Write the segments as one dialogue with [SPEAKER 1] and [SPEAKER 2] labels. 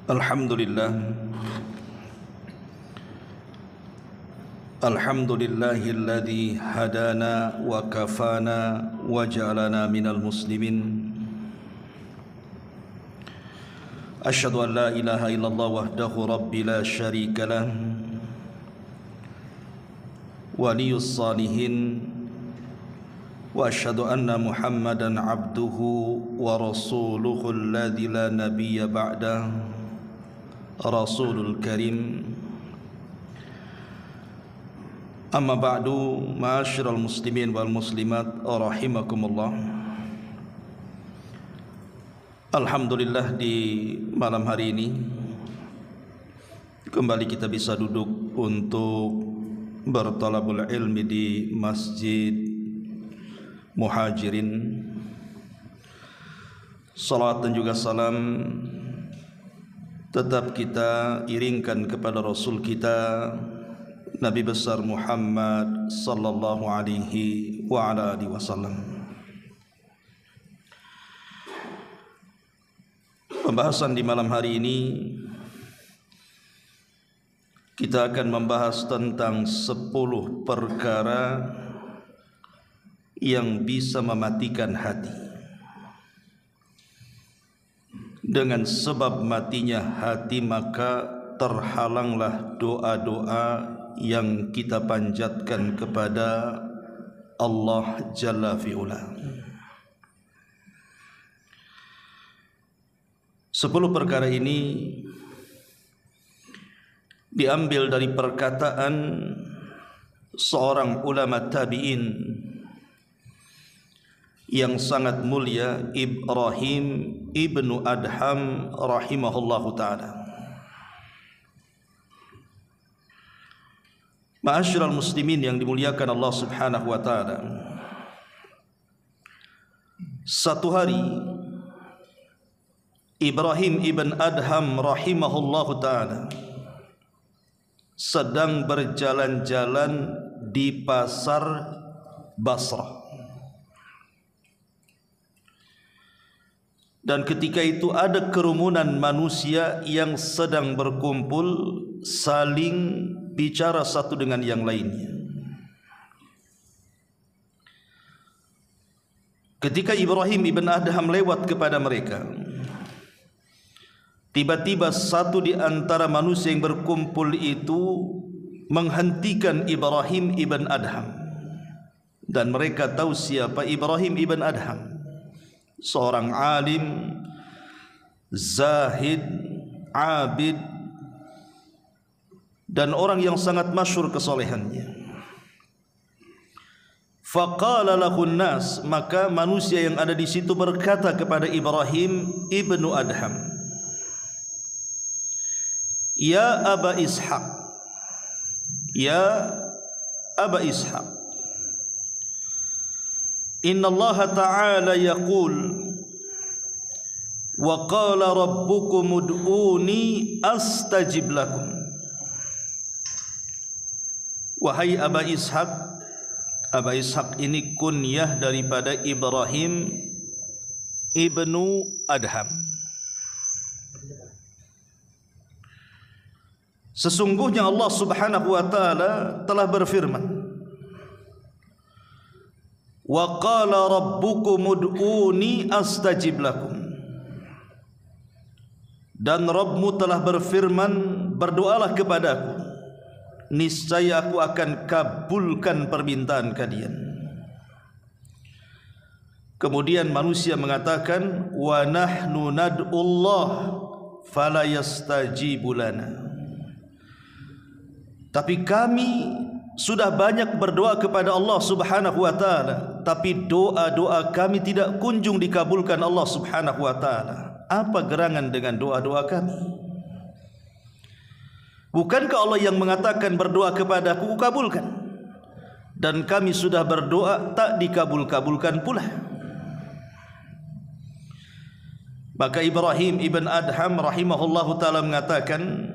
[SPEAKER 1] Alhamdulillah. Alhamdulillahilladzi hadana wa kafana wa ja'alana minal muslimin. Asyhadu an la ilaha illallah wahdahu rabbi la syarika lah, waliyus salihin, wa asyhadu anna Muhammadan abduhu wa rasuluhu alladzi la nabiyya ba'dah, rasulul karim. Amma ba'du, ma'asyiral muslimin wal muslimat rahimakumullah. Alhamdulillah, di malam hari ini kembali kita bisa duduk untuk bertalabul ilmi di Masjid Muhajirin. Salat dan juga salam tetap kita iringkan kepada Rasul kita Nabi besar Muhammad sallallahu alaihi wa ala alihi wasallam. Pembahasan di malam hari ini kita akan membahas tentang 10 perkara yang bisa mematikan hati. Dengan sebab matinya hati, maka terhalanglah doa-doa yang kita panjatkan kepada Allah Jalla fi'ula. 10 perkara ini diambil dari perkataan seorang ulama tabi'in yang sangat mulia, Ibrahim ibnu Adham rahimahullahu ta'ala. Ma'asyiral muslimin yang dimuliakan Allah subhanahu wa ta'ala, satu hari Ibrahim ibn Adham rahimahullahu ta'ala sedang berjalan-jalan di pasar Basrah. Dan ketika itu ada kerumunan manusia yang sedang berkumpul, saling bicara satu dengan yang lainnya. Ketika Ibrahim ibn Adham lewat kepada mereka, tiba-tiba satu di antara manusia yang berkumpul itu menghentikan Ibrahim ibn Adham. Dan mereka tahu siapa Ibrahim ibn Adham. Seorang alim, zahid, abid, dan orang yang sangat masyhur kesolehannya. Faqala lahun nas, maka manusia yang ada di situ berkata kepada Ibrahim ibnu Adham, Ya Aba Ishaq, Ya Aba Ishaq, Inna Allah Ta'ala yaqul, wa qala rabbukum ud'uni astajib lakum. Wahai Aba Ishaq. Aba Ishaq ini kunyah daripada Ibrahim ibnu Adham. Sesungguhnya Allah subhanahu wa ta'ala telah berfirman, wa qala rabbukum ud'uni astajib lakum. Dan Rabbmu telah berfirman, berdoalah kepadaku, niscaya aku akan kabulkan permintaan kalian. Kemudian manusia mengatakan, wa nahnu nad'ullah fala yastajibu lana. Tapi kami sudah banyak berdoa kepada Allah subhanahu wa ta'ala, tapi doa-doa kami tidak kunjung dikabulkan Allah subhanahu wa ta'ala. Apa gerangan dengan doa-doa kami? Bukankah Allah yang mengatakan berdoa kepadaku kabulkan? Dan kami sudah berdoa tak dikabul-kabulkan pula. Maka Ibrahim ibn Adham rahimahullahu ta'ala mengatakan,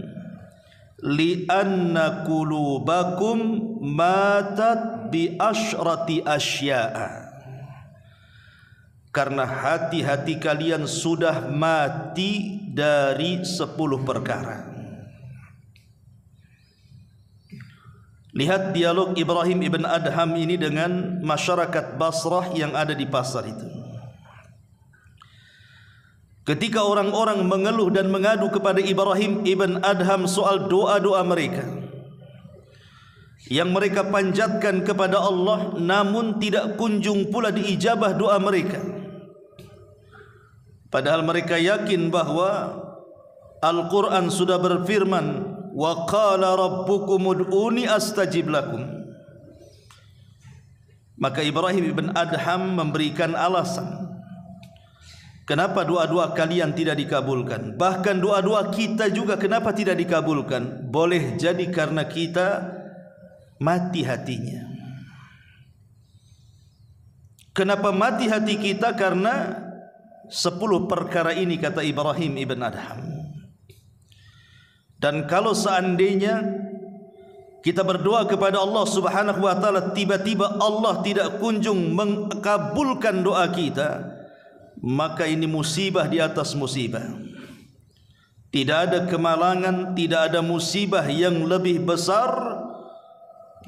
[SPEAKER 1] li'anna qulubakum matat bi asyrati asya'a, karena hati-hati kalian sudah mati dari 10 perkara. Lihat dialog Ibrahim ibn Adham ini dengan masyarakat Basrah yang ada di pasar itu. Ketika orang-orang mengeluh dan mengadu kepada Ibrahim ibn Adham soal doa-doa mereka yang mereka panjatkan kepada Allah, namun tidak kunjung pula diijabah doa mereka, padahal mereka yakin bahwa Al-Quran sudah berfirman, wa qala rabbukum ud'uni astajib lakum. Maka Ibrahim ibn Adham memberikan alasan kenapa doa-doa kalian tidak dikabulkan. Bahkan doa-doa kita juga kenapa tidak dikabulkan? Boleh jadi karena kita mati hatinya. Kenapa mati hati kita? Karena 10 perkara ini, kata Ibrahim ibn Adham. Dan kalau seandainya kita berdoa kepada Allah Subhanahu wa taala, tiba-tiba Allah tidak kunjung mengabulkan doa kita, maka ini musibah di atas musibah. Tidak ada kemalangan, tidak ada musibah yang lebih besar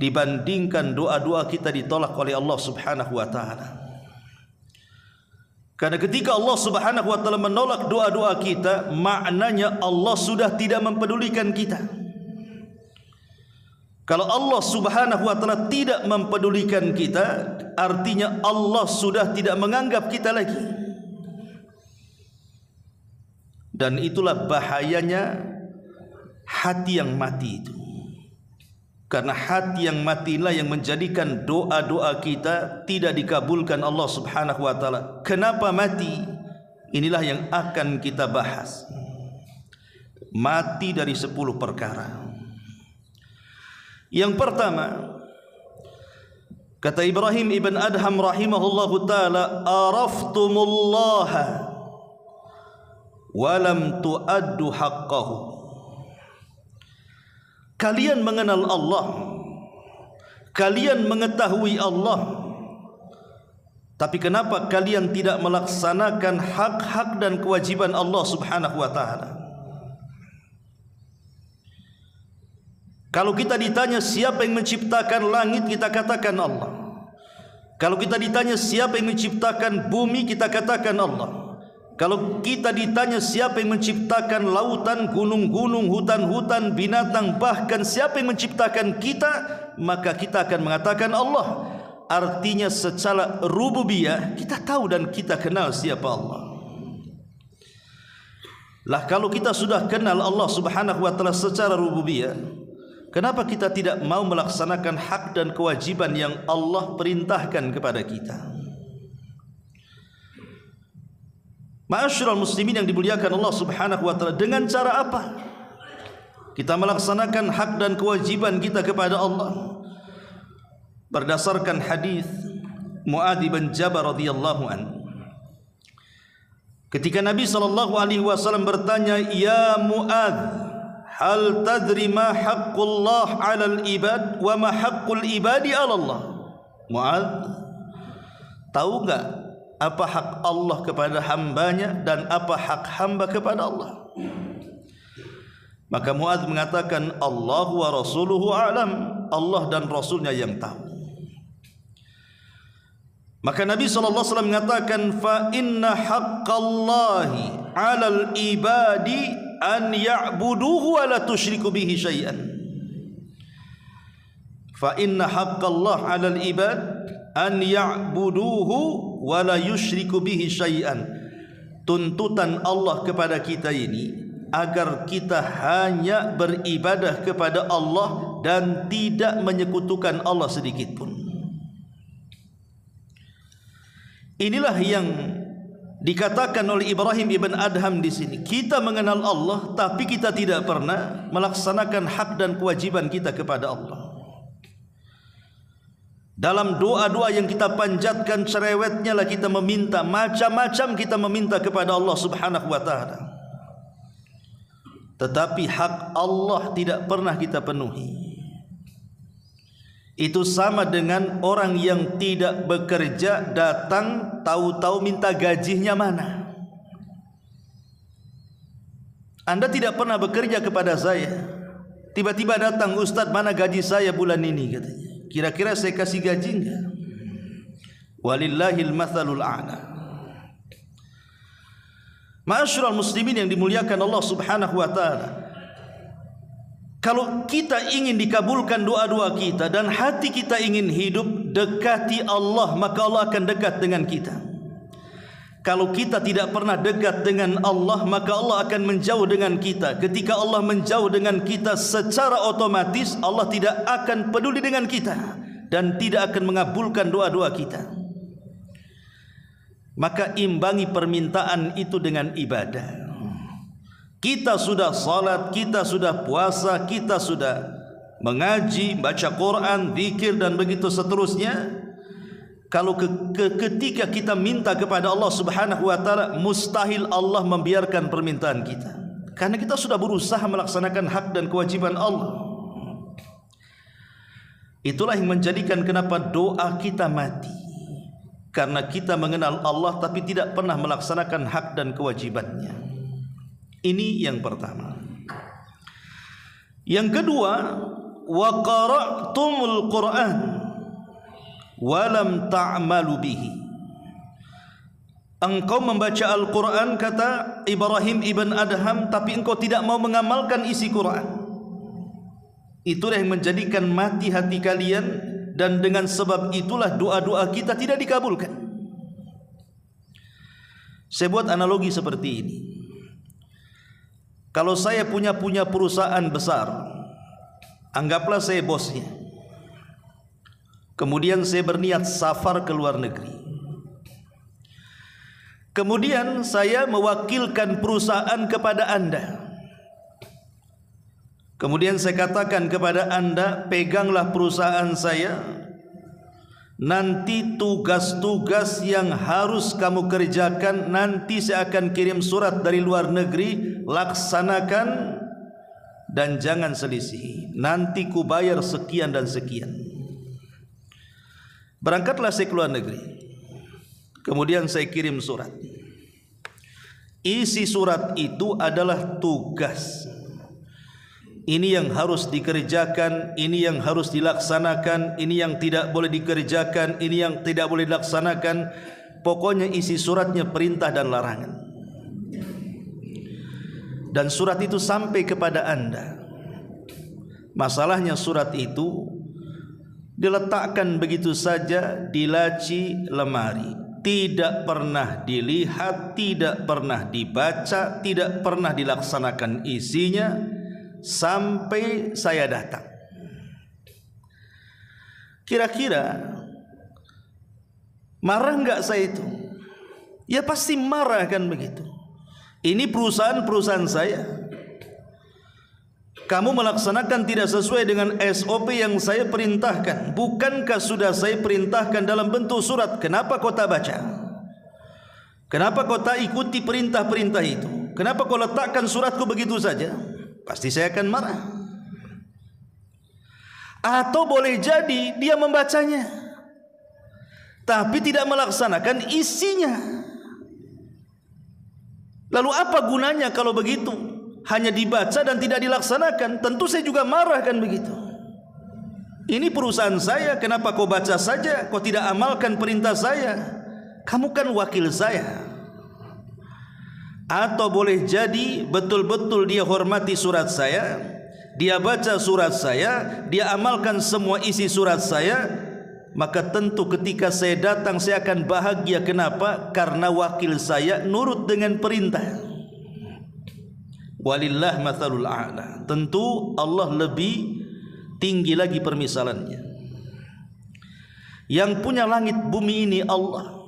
[SPEAKER 1] dibandingkan doa-doa kita ditolak oleh Allah Subhanahu wa taala. Karena ketika Allah Subhanahu wa taala menolak doa-doa kita, maknanya Allah sudah tidak mempedulikan kita. Kalau Allah Subhanahu wa taala tidak mempedulikan kita, artinya Allah sudah tidak menganggap kita lagi. Dan itulah bahayanya hati yang mati itu. Karena hati yang matilah yang menjadikan doa-doa kita tidak dikabulkan Allah Subhanahu wa taala. Kenapa mati? Inilah yang akan kita bahas. Mati dari 10 perkara. Yang pertama, kata Ibrahim ibn Adham rahimahullahu taala, araftumullaha walam tuaddu haqqahu. Kalian mengenal Allah, kalian mengetahui Allah, tapi kenapa kalian tidak melaksanakan hak-hak dan kewajiban Allah Subhanahu wa taala? Kalau kita ditanya siapa yang menciptakan langit, kita katakan Allah. Kalau kita ditanya siapa yang menciptakan bumi, kita katakan Allah. Kalau kita ditanya siapa yang menciptakan lautan, gunung-gunung, hutan-hutan, binatang, bahkan siapa yang menciptakan kita, maka kita akan mengatakan Allah. Artinya secara rububiyah kita tahu dan kita kenal siapa Allah. Lah kalau kita sudah kenal Allah Subhanahu wa taala secara rububiyah, kenapa kita tidak mau melaksanakan hak dan kewajiban yang Allah perintahkan kepada kita? Ma'asyiral muslimin yang dimuliakan Allah Subhanahu wa taala, dengan cara apa kita melaksanakan hak dan kewajiban kita kepada Allah? Berdasarkan hadis Muadz bin Jabal radhiyallahu an, ketika Nabi sallallahu alaihi wasallam bertanya, "Ya Muadz, hal tadri ma haqqullah 'alal ibad wa ma haqqul ibadi 'ala Allah?" Muadz, tahu enggak apa hak Allah kepada hambanya dan apa hak hamba kepada Allah? Maka Muadz mengatakan, Allah wa rasuluhu a'lam, Allah dan Rasulnya yang tahu. Maka Nabi SAW mengatakan, fa inna haqqallahi 'alal ibadi an ya'buduhu wa la tusyriku bihi syai'an. Fa inna haqqallahi 'alal ibad an ya'buduhu wa la yusyriku bihi syai'an. Tuntutan Allah kepada kita ini agar kita hanya beribadah kepada Allah dan tidak menyekutukan Allah sedikit pun. Inilah yang dikatakan oleh Ibrahim ibn Adham di sini. Kita mengenal Allah tapi kita tidak pernah melaksanakan hak dan kewajiban kita kepada Allah. Dalam doa-doa yang kita panjatkan, cerewetnya lah kita meminta, macam-macam kita meminta kepada Allah Subhanahu wa taala. Tetapi hak Allah tidak pernah kita penuhi. Itu sama dengan orang yang tidak bekerja, datang tahu-tahu minta gajinya mana. Anda tidak pernah bekerja kepada saya. Tiba-tiba datang, Ustadz, mana gaji saya bulan ini, katanya. Kira-kira saya kasih gaji enggak? Walillahil mathalul a'la. Ma'asyiral muslimin yang dimuliakan Allah Subhanahu wa taala. Kalau kita ingin dikabulkan doa-doa kita dan hati kita ingin hidup dekati Allah, maka Allah akan dekat dengan kita. Kalau kita tidak pernah dekat dengan Allah, maka Allah akan menjauh dengan kita. Ketika Allah menjauh dengan kita, secara otomatis Allah tidak akan peduli dengan kita dan tidak akan mengabulkan doa-doa kita. Maka imbangi permintaan itu dengan ibadah. Kita sudah salat, kita sudah puasa, kita sudah mengaji, baca Quran, zikir dan begitu seterusnya. Kalau ketika kita minta kepada Allah Subhanahu wa taala, mustahil Allah membiarkan permintaan kita. Karena kita sudah berusaha melaksanakan hak dan kewajiban Allah. Itulah yang menjadikan kenapa doa kita mati. Karena kita mengenal Allah tapi tidak pernah melaksanakan hak dan kewajibannya. Ini yang pertama. Yang kedua, wa qara'tumul Qur'an walam ta'malu bihi. Engkau membaca Al-Quran, kata Ibrahim ibn Adham, tapi engkau tidak mau mengamalkan isi Quran. Itulah yang menjadikan mati hati kalian, dan dengan sebab itulah doa-doa kita tidak dikabulkan. Saya buat analogi seperti ini. Kalau saya punya perusahaan besar, anggaplah saya bosnya. Kemudian saya berniat safar ke luar negeri. Kemudian saya mewakilkan perusahaan kepada Anda. Kemudian saya katakan kepada Anda, peganglah perusahaan saya. Nanti tugas-tugas yang harus kamu kerjakan, nanti saya akan kirim surat dari luar negeri, laksanakan dan jangan selisih. Nanti ku bayar sekian dan sekian. Berangkatlah saya ke luar negeri. Kemudian saya kirim surat. Isi surat itu adalah tugas. Ini yang harus dikerjakan, ini yang harus dilaksanakan, ini yang tidak boleh dikerjakan, ini yang tidak boleh dilaksanakan. Pokoknya isi suratnya perintah dan larangan. Dan surat itu sampai kepada Anda. Masalahnya surat itu diletakkan begitu saja di laci lemari, tidak pernah dilihat, tidak pernah dibaca, tidak pernah dilaksanakan isinya sampai saya datang. Kira-kira marah enggak saya itu? Ya pasti marah kan begitu. Ini perusahaan saya. Kamu melaksanakan tidak sesuai dengan SOP yang saya perintahkan. Bukankah sudah saya perintahkan dalam bentuk surat? Kenapa kau tak baca? Kenapa kau tak ikuti perintah-perintah itu? Kenapa kau letakkan suratku begitu saja? Pasti saya akan marah. Atau boleh jadi dia membacanya, tapi tidak melaksanakan isinya. Lalu apa gunanya kalau begitu? Hanya dibaca dan tidak dilaksanakan. Tentu saya juga marah kan begitu. Ini perusahaan saya, kenapa kau baca saja, kau tidak amalkan perintah saya? Kamu kan wakil saya. Atau boleh jadi betul-betul dia hormati surat saya, dia baca surat saya, dia amalkan semua isi surat saya, maka tentu ketika saya datang saya akan bahagia. Kenapa? Karena wakil saya nurut dengan perintah. Walillah mathalul a'la. Tentu Allah lebih tinggi lagi permisalannya. Yang punya langit bumi ini Allah,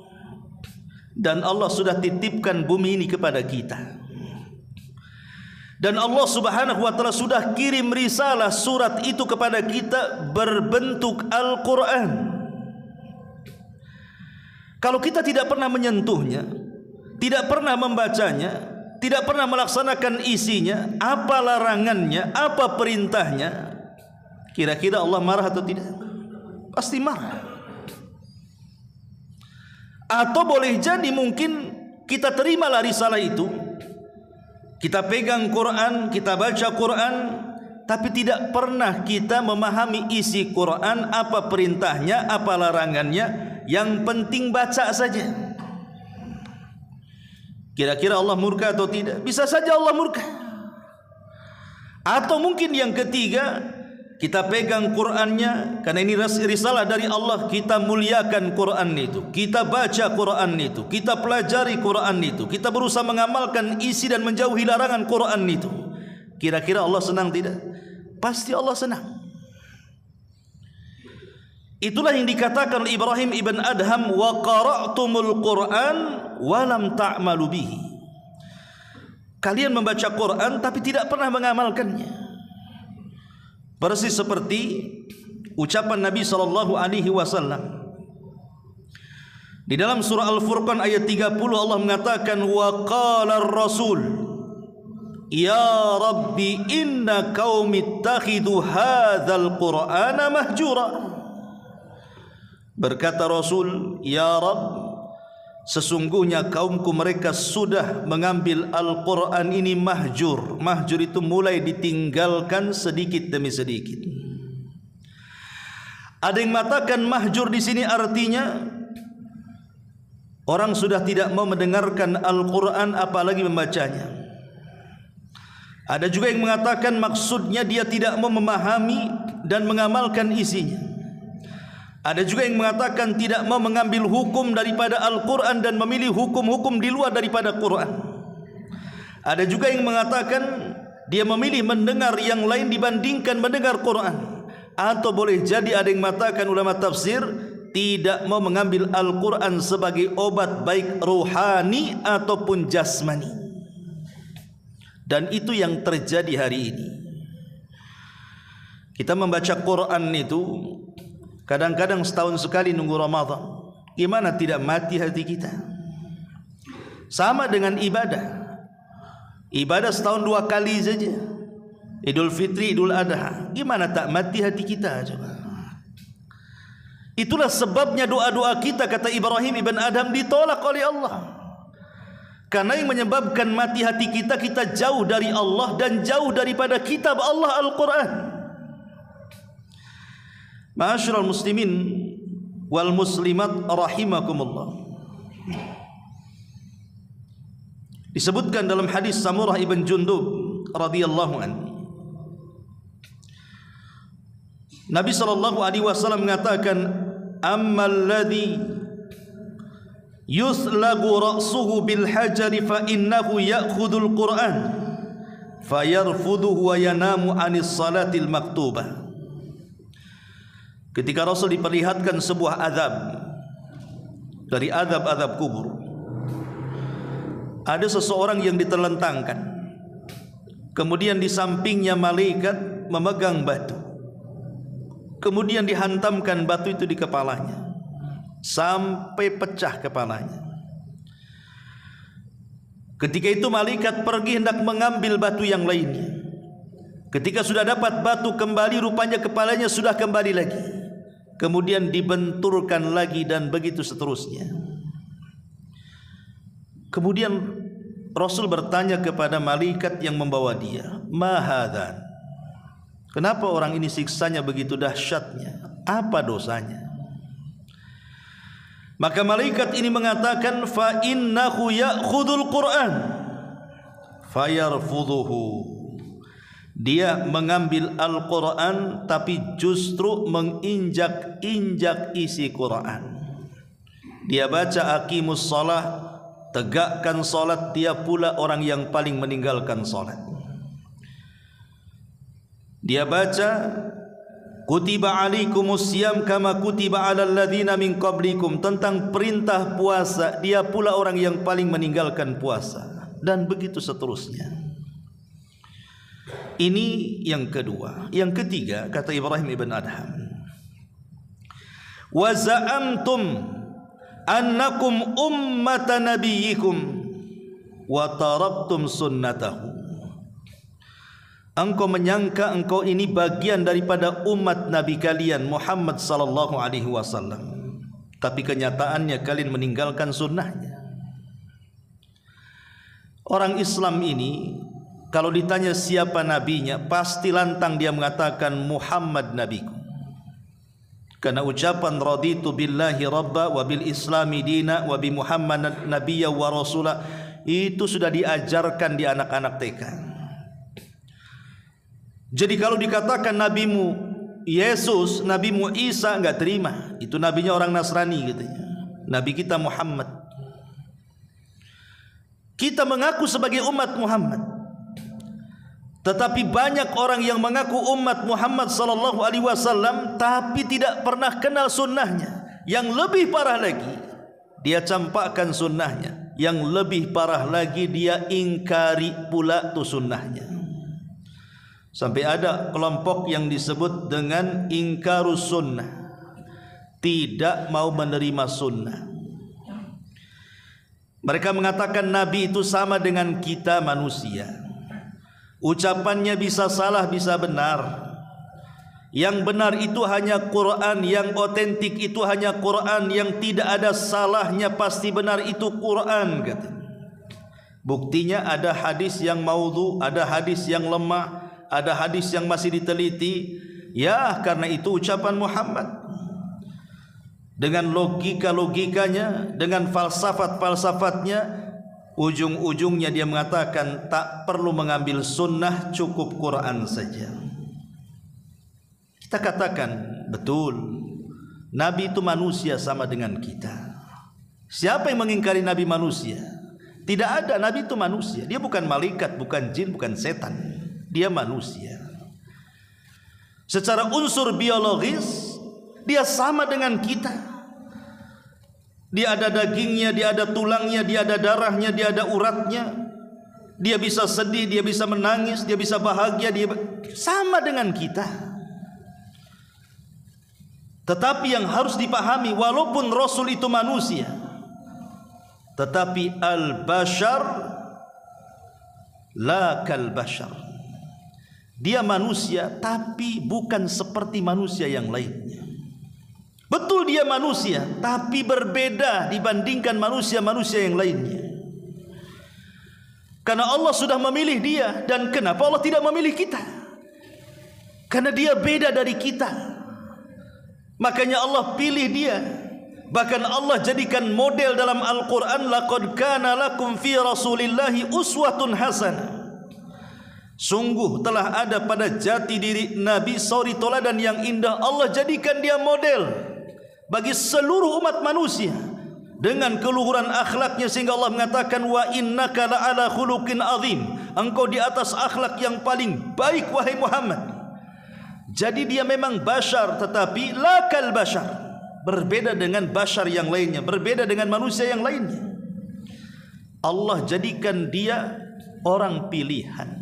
[SPEAKER 1] dan Allah sudah titipkan bumi ini kepada kita. Dan Allah Subhanahu wa taala sudah kirim risalah surat itu kepada kita berbentuk Al-Quran. Kalau kita tidak pernah menyentuhnya, tidak pernah membacanya, tidak pernah melaksanakan isinya, apa larangannya, apa perintahnya, kira-kira Allah marah atau tidak? Pasti marah. Atau boleh jadi mungkin kita terimalah risalah itu, Kita pegang Quran, kita baca Quran, tapi tidak pernah kita memahami isi Quran, apa perintahnya, apa larangannya. Yang penting baca saja. Kira-kira Allah murka atau tidak? Bisa saja Allah murka. Atau mungkin yang ketiga, kita pegang Qurannya, karena ini risalah dari Allah, kita muliakan Quran itu, kita baca Quran itu, kita pelajari Quran itu, kita berusaha mengamalkan isi dan menjauhi larangan Quran itu. Kira-kira Allah senang tidak? Pasti Allah senang. Itulah yang dikatakan oleh Ibrahim ibn Adham, wa qara'tumul Qur'an wa lam ta'malu bihi. Kalian membaca Quran tapi tidak pernah mengamalkannya. Persis seperti ucapan Nabi SAW di dalam surah Al-Furqan ayat 30, Allah mengatakan, wa qala ar-rasul ya rabbi inna qaumi ittakhidhu hadzal qur'ana mahjura. Berkata Rasul, ya Rabb, sesungguhnya kaumku mereka sudah mengambil Al-Quran ini mahjur. Mahjur itu mulai ditinggalkan sedikit demi sedikit. Ada yang mengatakan mahjur di sini artinya orang sudah tidak mau mendengarkan Al-Quran apalagi membacanya. Ada juga yang mengatakan maksudnya dia tidak mau memahami dan mengamalkan isinya. Ada juga yang mengatakan tidak mau mengambil hukum daripada Al-Quran dan memilih hukum-hukum di luar daripada Quran. Ada juga yang mengatakan dia memilih mendengar yang lain dibandingkan mendengar Quran. Atau boleh jadi ada yang mengatakan ulama tafsir tidak mau mengambil Al-Quran sebagai obat baik rohani ataupun jasmani. Dan itu yang terjadi hari ini. Kita membaca Quran itu kadang-kadang setahun sekali nunggu Ramadan. Gimana tidak mati hati kita? Sama dengan ibadah. Ibadah setahun 2 kali saja. Idul Fitri, Idul Adha. Gimana tak mati hati kita? Coba. Itulah sebabnya doa-doa kita, kata Ibrahim ibn Adham, ditolak oleh Allah. Karena yang menyebabkan mati hati kita, kita jauh dari Allah dan jauh daripada kitab Allah Al-Quran. Ma'asyiral muslimin wal muslimat rahimakumullah. Disebutkan dalam hadis Samurah ibn Jundub radhiyallahu anhu, Nabi SAW mengatakan, ammal ladzi yuslagu ra'suhu bil hajari fa innahu ya'khudul Qur'an fayarfuduhu wa yanamu anis salatil maktubah. Ketika Rasul diperlihatkan sebuah azab dari azab-azab kubur, ada seseorang yang diterlentangkan, kemudian di sampingnya malaikat memegang batu, kemudian dihantamkan batu itu di kepalanya sampai pecah kepalanya. Ketika itu malaikat pergi hendak mengambil batu yang lainnya. Ketika sudah dapat batu kembali, rupanya kepalanya sudah kembali lagi. Kemudian dibenturkan lagi dan begitu seterusnya. Kemudian Rasul bertanya kepada malaikat yang membawa dia, ma hadhan? Kenapa orang ini siksanya begitu dahsyatnya? Apa dosanya? Maka malaikat ini mengatakan, fa innahu ya'khudul Qur'an fayarfuduhu. Dia mengambil Al-Quran tapi justru menginjak-injak isi Quran. Dia baca aqimus shalah, tegakkan salat, dia pula orang yang paling meninggalkan salat. Dia baca kutiba alaikumus siyam kama kutiba alal ladzina min qablikum, tentang perintah puasa, dia pula orang yang paling meninggalkan puasa, dan begitu seterusnya. Ini yang kedua. Yang ketiga, kata Ibrahim ibn Adham, wa za'amtum annakum ummata nabiyyikum wa taraktum sunnatahu. Engkau menyangka engkau ini bagian daripada umat Nabi kalian Muhammad sallallahu alaihi wasallam, tapi kenyataannya kalian meninggalkan sunnahnya. Orang Islam ini Kalau ditanya siapa nabinya, pasti lantang dia mengatakan Muhammad nabiku. Karena ucapan raditu billahi rabba wa bil islami dina wa bi Muhammad nabiyya wa rasula itu sudah diajarkan di anak-anak TK. Jadi kalau dikatakan nabimu Yesus, nabimu Isa, enggak terima. Itu nabinya orang Nasrani gitu ya. Nabi kita Muhammad. Kita mengaku sebagai umat Muhammad. Tetapi banyak orang yang mengaku umat Muhammad sallallahu alaihi wasallam tapi tidak pernah kenal sunnahnya. Yang lebih parah lagi, dia campakkan sunnahnya. Yang lebih parah lagi, dia ingkari pula tu sunnahnya. Sampai ada kelompok yang disebut dengan ingkarus sunnah, tidak mau menerima sunnah. Mereka mengatakan Nabi itu sama dengan kita manusia. Ucapannya bisa salah, bisa benar. Yang benar itu hanya Quran, yang otentik itu hanya Quran, yang tidak ada salahnya pasti benar itu Quran, kata. Buktinya ada hadis yang maudhu, ada hadis yang lemah, ada hadis yang masih diteliti. Ya, karena itu ucapan Muhammad. Dengan logika-logikanya, dengan falsafat-falsafatnya, ujung-ujungnya dia mengatakan tak perlu mengambil sunnah, cukup Quran saja. Kita katakan betul, Nabi itu manusia sama dengan kita. Siapa yang mengingkari Nabi manusia? Tidak ada. Nabi itu manusia. Dia bukan malaikat, bukan jin, bukan setan. Dia manusia. Secara unsur biologis dia sama dengan kita. Dia ada dagingnya, dia ada tulangnya, dia ada darahnya, dia ada uratnya. Dia bisa sedih, dia bisa menangis, dia bisa bahagia, dia sama dengan kita. Tetapi yang harus dipahami, walaupun Rasul itu manusia, tetapi al-bashar la kal-bashar. Dia manusia tapi bukan seperti manusia yang lainnya. Betul dia manusia, tapi berbeda dibandingkan manusia-manusia yang lainnya. Karena Allah sudah memilih dia. Dan kenapa Allah tidak memilih kita? Karena dia beda dari kita. Makanya Allah pilih dia. Bahkan Allah jadikan model dalam Al-Quran. Laqad kana lakum fi rasulillahi uswatun hasanah. Sungguh telah ada pada jati diri Nabi suri teladan yang indah. Allah jadikan dia model bagi seluruh umat manusia dengan keluhuran akhlaknya, sehingga Allah mengatakan wa innaka la'ala khuluqin azim, engkau di atas akhlak yang paling baik wahai Muhammad. Jadi dia memang bashar, tetapi la kal bashar, berbeda dengan bashar yang lainnya, berbeda dengan manusia yang lainnya. Allah jadikan dia orang pilihan.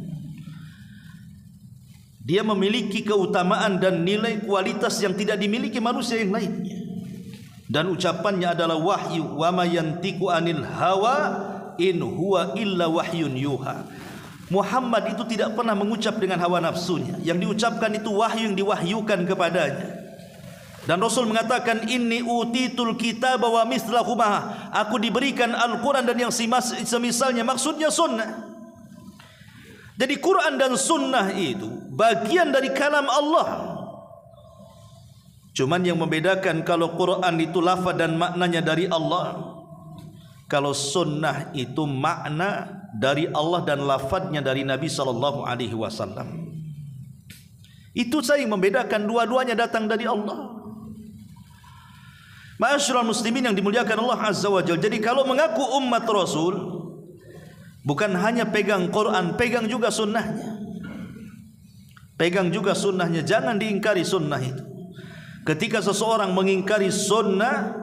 [SPEAKER 1] Dia memiliki keutamaan dan nilai kualitas yang tidak dimiliki manusia yang lainnya. Dan ucapannya adalah wahyu, wa ma yantiqu anil hawa in huwa illa wahyun yuha. Muhammad itu tidak pernah mengucap dengan hawa nafsunya. Yang diucapkan itu wahyu yang diwahyukan kepadanya. Dan Rasul mengatakan inni utitul kitaba wa mislahu ma'a. Aku diberikan Al-Quran dan yang semisalnya, maksudnya sunnah. Jadi Quran dan sunnah itu bagian dari kalam Allah. Cuman yang membedakan, kalau Quran itu lafaz dan maknanya dari Allah, kalau sunnah itu makna dari Allah dan lafaznya dari Nabi sallallahu alaihi wasallam. Itu saja yang membedakan, dua-duanya datang dari Allah. Ma'asyiral muslimin yang dimuliakan Allah azza wa jalla. Jadi kalau mengaku umat Rasul, bukan hanya pegang Quran, pegang juga sunnahnya. Pegang juga sunnahnya, jangan diingkari sunnah itu. Ketika seseorang mengingkari sunnah,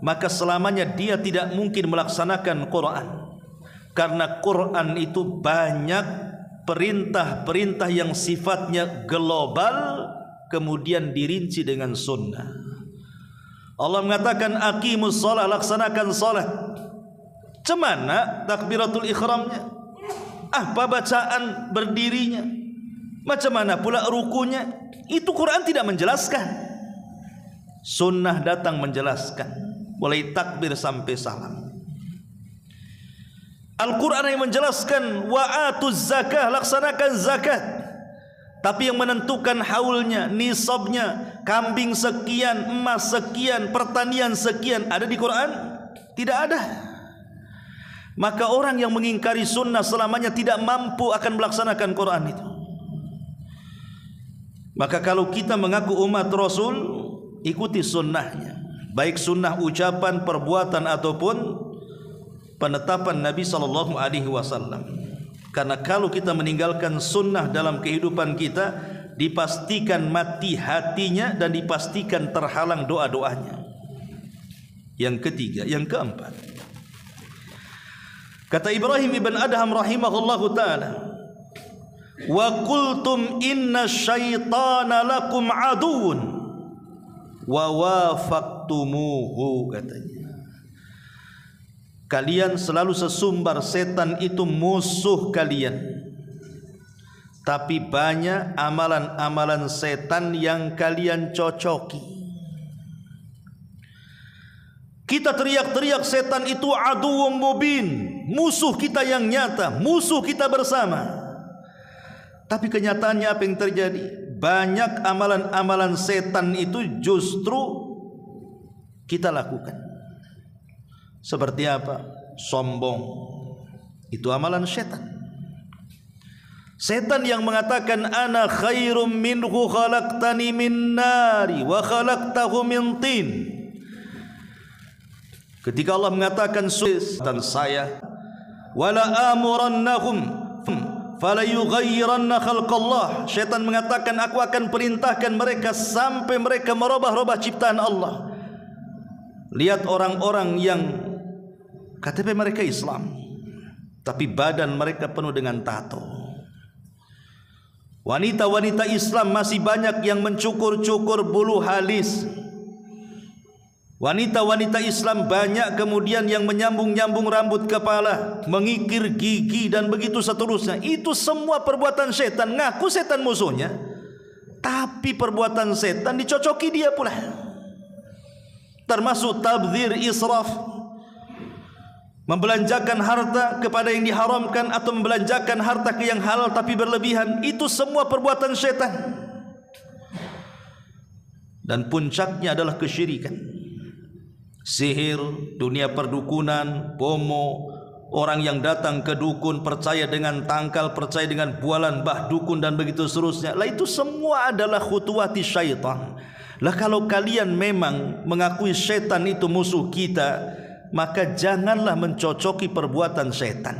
[SPEAKER 1] maka selamanya dia tidak mungkin melaksanakan Quran. Karena Quran itu banyak perintah-perintah yang sifatnya global, kemudian dirinci dengan sunnah. Allah mengatakan aqimus shalah, laksanakan salat. Cemana takbiratul ihramnya? Apa bacaan berdirinya? Macam mana pula rukunya? Itu Quran tidak menjelaskan. Sunnah datang menjelaskan, mulai takbir sampai salam. Al-Quran yang menjelaskan wa atuz zakah, laksanakan zakat. Tapi yang menentukan haulnya, nisabnya, kambing sekian, emas sekian, pertanian sekian, ada di Quran? Tidak ada. Maka orang yang mengingkari sunnah selamanya tidak mampu akan melaksanakan Quran itu. Maka kalau kita mengaku umat Rasul, ikuti sunnahnya, baik sunnah ucapan, perbuatan ataupun penetapan Nabi SAW. Karena kalau kita meninggalkan sunnah dalam kehidupan kita, dipastikan mati hatinya dan dipastikan terhalang doa-doanya. Yang ketiga, yang keempat, kata Ibrahim ibn Adham rahimahullahu ta'ala, wa qultum inna syaitana lakum aduun wa wafaqtumuhu, katanya. Kalian selalu sesumbar setan itu musuh kalian, tapi banyak amalan-amalan setan yang kalian cocoki. Kita teriak-teriak setan itu aduwwum mubin, musuh kita yang nyata, musuh kita bersama. Tapi kenyataannya apa yang terjadi? Banyak amalan-amalan setan itu justru kita lakukan. Seperti apa? Sombong. Itu amalan setan. Setan yang mengatakan ana khairum minhu khalaqtani min nari wa khalaqtahu min tin. Ketika Allah mengatakan dan saya wala amurannahum fala yughayyiranna khalqallah, setan mengatakan aku akan perintahkan mereka sampai mereka merubah-rubah ciptaan Allah. Lihat orang-orang yang KTP mereka Islam, tapi badan mereka penuh dengan tato. Wanita-wanita Islam masih banyak yang mencukur-cukur bulu halis. Wanita-wanita Islam banyak kemudian yang menyambung-nyambung rambut kepala, mengikir gigi dan begitu seterusnya. Itu semua perbuatan setan. Ngaku setan musuhnya, tapi perbuatan setan dicocoki dia pula. Termasuk tabdzir, israf, membelanjakan harta kepada yang diharamkan atau membelanjakan harta ke yang halal tapi berlebihan. Itu semua perbuatan setan. Dan puncaknya adalah kesyirikan. Sihir, dunia perdukunan, pomo, orang yang datang ke dukun percaya dengan tangkal, percaya dengan bualan bah dukun dan begitu seterusnya. Lah itu semua adalah khutuwati syaitan. Lah kalau kalian memang mengakui setan itu musuh kita, maka janganlah mencocoki perbuatan setan.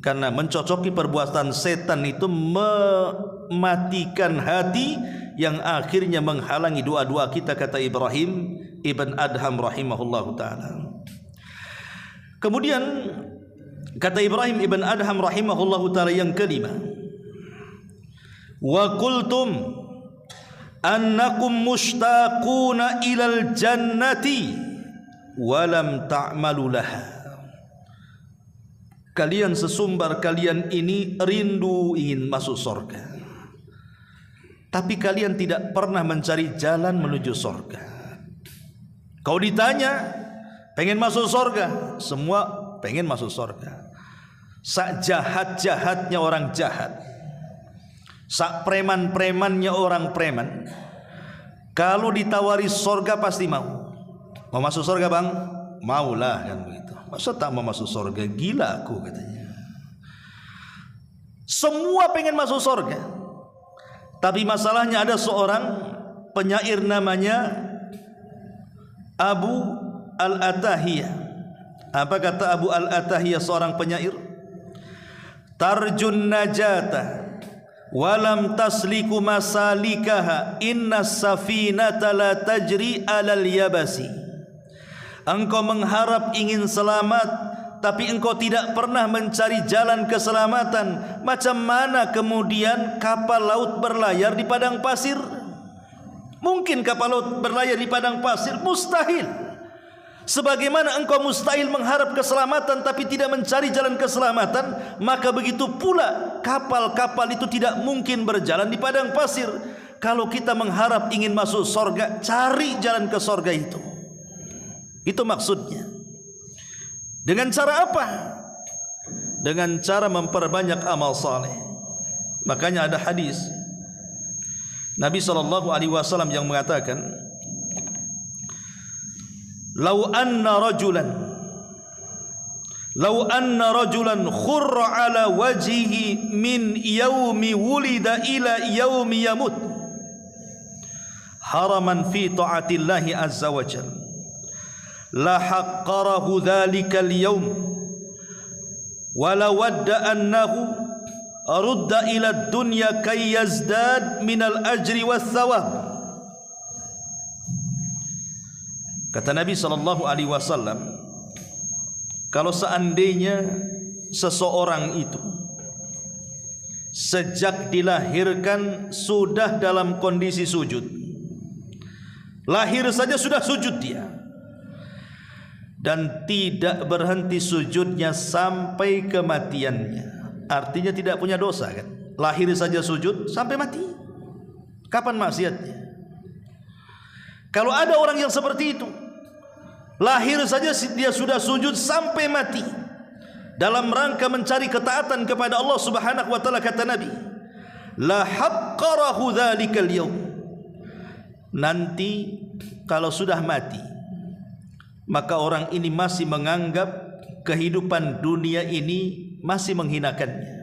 [SPEAKER 1] Karena mencocoki perbuatan setan itu mematikan hati yang akhirnya menghalangi doa-doa kita, kata Ibrahim ibn Adham rahimahullahu ta'ala. Kemudian kata Ibrahim ibn Adham rahimahullahu ta'ala yang kelima, wa qultum annakum mushtaquna ilal jannati walam ta'malu laha. Kalian sesumbar kalian ini rindu ingin masuk surga, tapi kalian tidak pernah mencari jalan menuju surga. Kau ditanya pengen masuk surga, semua pengen masuk surga. Sak jahat-jahatnya orang jahat, sak preman-premannya orang preman, kalau ditawari surga pasti mau. Mau masuk surga bang? Maulah, kan begitu. Masa tak mau masuk surga? Gila aku, katanya. Semua pengen masuk surga, tapi masalahnya ada seorang penyair namanya Abu Al-Atahiyah. Apa kata Abu Al-Atahiyah, seorang penyair? Tarjun najata walam tasliku masalikaha inna safinata la tajri alal yabasi. Engkau mengharap ingin selamat, tapi engkau tidak pernah mencari jalan keselamatan. Macam mana kemudian kapal laut berlayar di padang pasir? Mungkin kapal laut berlayar di padang pasir? Mustahil. Sebagaimana engkau mustahil mengharap keselamatan tapi tidak mencari jalan keselamatan, maka begitu pula kapal-kapal itu tidak mungkin berjalan di padang pasir. Kalau kita mengharap ingin masuk surga, cari jalan ke surga itu. Itu maksudnya. Dengan cara apa? dengan cara memperbanyak amal saleh. Makanya ada hadis Nabi SAW yang mengatakan, "Lau anna rajulan khurra ala wajhihi min yaumi wulida ila yaumi yamut haraman fi ta'atillahi azza wa jalla la haqqarahu dhalikal yawm wa la wadda annahu rudda ila dunya kay yazdad minal ajri was thawab." Kata Nabi SAW, kalau seandainya seseorang itu sejak dilahirkan sudah dalam kondisi sujud, lahir saja sudah sujud dia, dan tidak berhenti sujudnya sampai kematiannya, artinya tidak punya dosa kan? Lahir saja sujud sampai mati, kapan maksiatnya? Kalau ada orang yang seperti itu, lahir saja dia sudah sujud sampai mati dalam rangka mencari ketaatan kepada Allah Subhanahu wa taala, kata Nabi, la haqqarahu dzalikal yaum. Nanti kalau sudah mati, maka orang ini masih menganggap kehidupan dunia ini masih menghinakannya.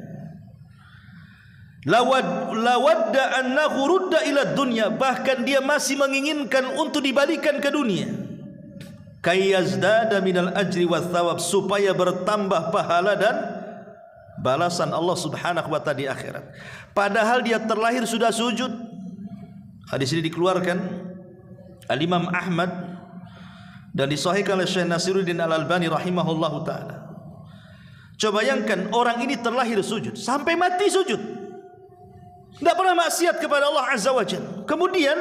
[SPEAKER 1] La wadda annahu rudda ila dunya, bahkan dia masih menginginkan untuk dibalikan ke dunia. Kayazdada minal ajri wa thawab, supaya bertambah pahala dan balasan Allah Subhanahu wa taala di akhirat. Padahal dia terlahir sudah sujud. Hadis ini dikeluarkan Al-Imam Ahmad dan disahihkan oleh Syekh Nasiruddin Al-Albani rahimahullahu taala. Coba bayangkan, orang ini terlahir sujud sampai mati sujud, tidak pernah maksiat kepada Allah Azza wa Jalla. Kemudian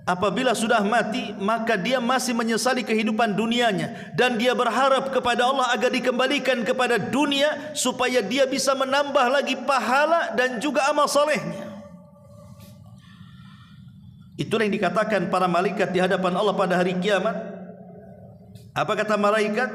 [SPEAKER 1] apabila sudah mati, maka dia masih menyesali kehidupan dunianya, dan dia berharap kepada Allah agar dikembalikan kepada dunia supaya dia bisa menambah lagi pahala dan juga amal solehnya. Itulah yang dikatakan para malaikat di hadapan Allah pada hari kiamat. Apa kata malaikat?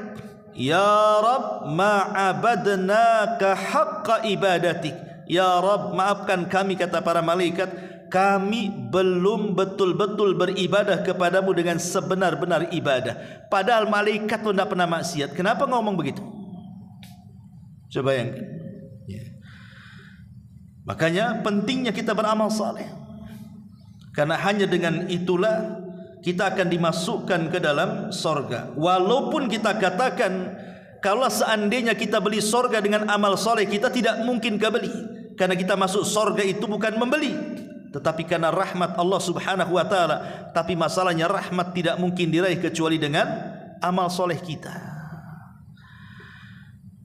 [SPEAKER 1] Ya Rabb, ma'abadnaka haqqa ibadatik. Ya Rabb, maafkan kami, kata para malaikat, kami belum betul-betul beribadah kepadamu dengan sebenar-benar ibadah. Padahal malaikat pun tidak pernah maksiat. Kenapa ngomong begitu? Coba bayangkan ya. Makanya pentingnya kita beramal saleh, karena hanya dengan itulah kita akan dimasukkan ke dalam sorga. Walaupun kita katakan, kalau seandainya kita beli sorga dengan amal soleh, kita tidak mungkin kebeli, karena kita masuk sorga itu bukan membeli, tetapi karena rahmat Allah Subhanahu wa taala. Tapi masalahnya rahmat tidak mungkin diraih kecuali dengan amal soleh kita.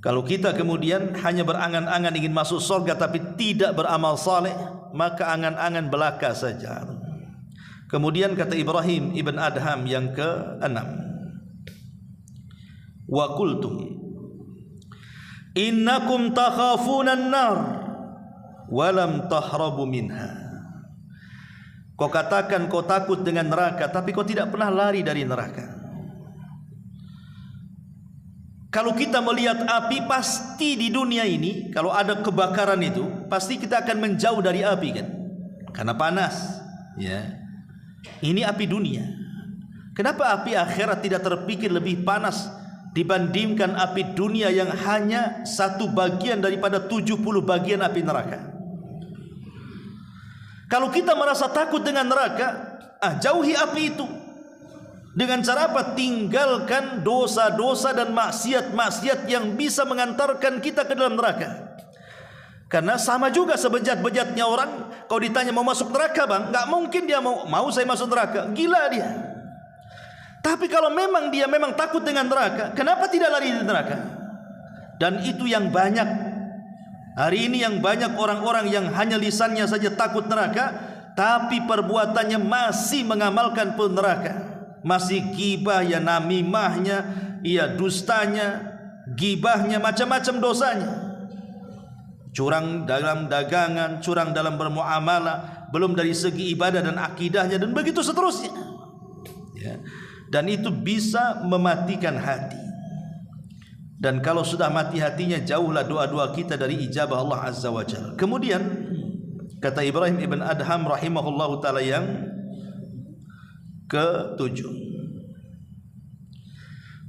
[SPEAKER 1] Kalau kita kemudian hanya berangan-angan ingin masuk sorga tapi tidak beramal soleh, maka angan-angan belaka saja. Kemudian kata Ibrahim ibn Adham yang ke-6, wa qultum innakum takhafuna an-nar walam tahrabu minha. Kau katakan kau takut dengan neraka, tapi kau tidak pernah lari dari neraka. Kalau kita melihat api, pasti di dunia ini kalau ada kebakaran itu, pasti kita akan menjauh dari api kan, karena panas ya. Ini api dunia. Kenapa api akhirat tidak terpikir lebih panas dibandingkan api dunia yang hanya satu bagian daripada 70 bagian api neraka? Kalau kita merasa takut dengan neraka, jauhi api itu. Dengan cara apa? Tinggalkan dosa-dosa dan maksiat-maksiat yang bisa mengantarkan kita ke dalam neraka. Karena sama juga sebejat-bejatnya orang, kalau ditanya mau masuk neraka bang, nggak mungkin dia mau saya masuk neraka, gila dia. Tapi kalau memang dia memang takut dengan neraka, kenapa tidak lari dari neraka? Dan itu yang banyak hari ini, yang banyak orang-orang yang hanya lisannya saja takut neraka, tapi perbuatannya masih mengamalkan pun neraka. Masih gibah ya, namimahnya, ya dustanya, gibahnya, macam-macam dosanya. Curang dalam dagangan, curang dalam bermuamalah, belum dari segi ibadah dan akidahnya, dan begitu seterusnya ya. Dan itu bisa mematikan hati. Dan kalau sudah mati hatinya, jauhlah doa-doa kita dari ijabah Allah Azza wa Jalla. Kemudian kata Ibrahim ibn Adham rahimahullahu ta'ala yang ke-7,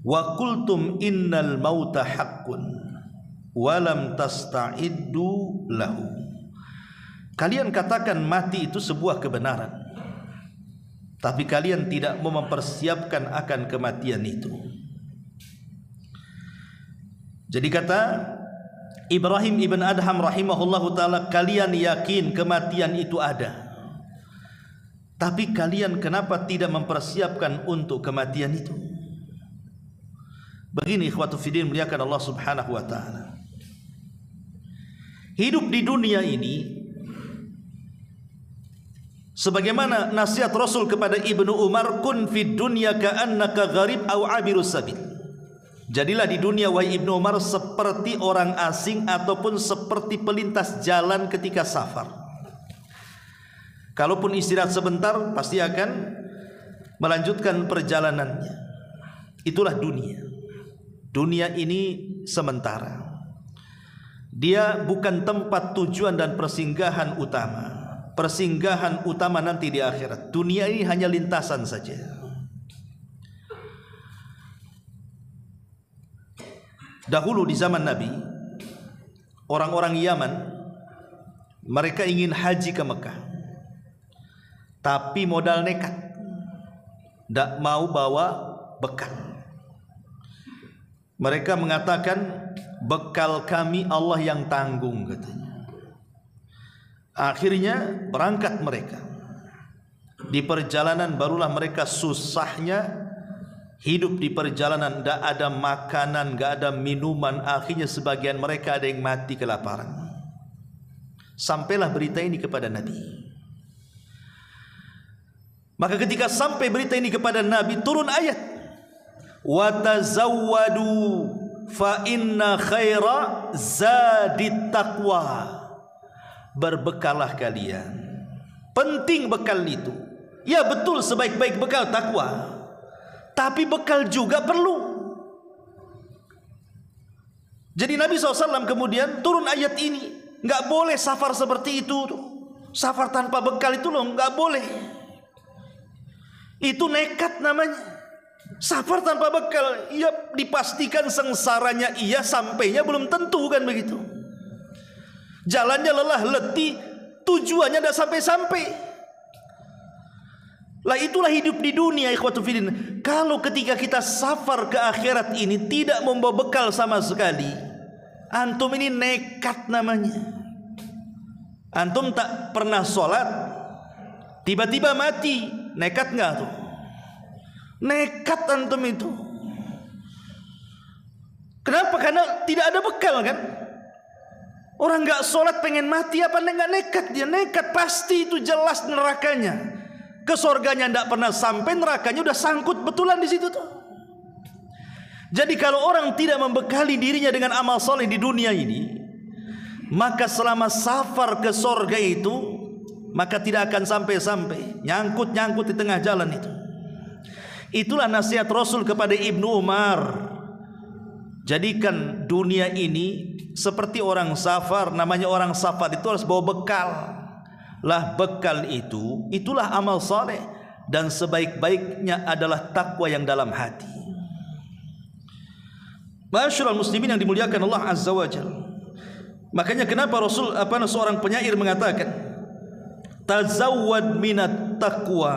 [SPEAKER 1] wa qultum innal mauta haqqun walam tasta'iddu lahu. Kalian katakan mati itu sebuah kebenaran, tapi kalian tidak mau mempersiapkan akan kematian itu. Jadi kata Ibrahim ibn Adham rahimahullahu ta'ala, kalian yakin kematian itu ada, tapi kalian kenapa tidak mempersiapkan untuk kematian itu? Begini ikhwatu fiddin, muliakan Allah subhanahu wa ta'ala. Hidup di dunia ini, sebagaimana nasihat Rasul kepada Ibnu Umar, kun fid dunya ka'annaka gharib aw abirus sabil. Jadilah di dunia wahai Ibnu Umar seperti orang asing ataupun seperti pelintas jalan ketika safar. Kalaupun istirahat sebentar, pasti akan melanjutkan perjalanannya. Itulah dunia. Dunia ini sementara. Dia bukan tempat tujuan dan persinggahan utama. Persinggahan utama nanti di akhirat. Dunia ini hanya lintasan saja. Dahulu di zaman Nabi, orang-orang Yaman, mereka ingin haji ke Mekah, tapi modal nekat, tidak mau bawa bekal. Mereka mengatakan, bekal kami Allah yang tanggung, katanya. Akhirnya berangkat mereka. Di perjalanan barulah mereka susahnya hidup di perjalanan, tidak ada makanan, tidak ada minuman. Akhirnya sebagian mereka ada yang mati kelaparan. Sampailah berita ini kepada Nabi. Maka ketika sampai berita ini kepada Nabi, turun ayat, wa tazawwadu fa inna khaira zadit taqwa. Berbekalah kalian. Penting bekal itu. Ya betul, sebaik-baik bekal takwa. Tapi bekal juga perlu. Jadi Nabi SAW kemudian turun ayat ini. Nggak boleh safar seperti itu. Safar tanpa bekal itu loh, nggak boleh. Itu nekat namanya. Safar tanpa bekal, ya dipastikan sengsaranya iya, sampainya belum tentu, kan begitu. Jalannya lelah, letih, tujuannya tidak sampai-sampai. Lah itulah hidup di dunia, ikhwatu fiddin. Kalau ketika kita safar ke akhirat ini tidak membawa bekal sama sekali, antum ini nekat namanya. Antum tak pernah sholat, tiba-tiba mati, nekat nggak tuh? Nekat antum itu. Kenapa? Karena tidak ada bekal, kan? Orang nggak sholat pengen mati apa nggak nekat? Dia nekat, pasti itu jelas nerakanya. Ke surganya tidak pernah sampai, nerakanya udah sangkut betulan di situ tuh. Jadi kalau orang tidak membekali dirinya dengan amal soleh di dunia ini, maka selama safar ke surga itu, maka tidak akan sampai-sampai, nyangkut-nyangkut di tengah jalan itu. Itulah nasihat Rasul kepada Ibnu Umar. Jadikan dunia ini seperti orang safar. Namanya orang safar itu harus bawa bekal. Lah bekal itu, itulah amal saleh, dan sebaik-baiknya adalah takwa yang dalam hati. Ma'asyiral muslimin yang dimuliakan Allah Azza wa Jalla. Makanya kenapa Rasul seorang penyair mengatakan, tazawwad minat taqwa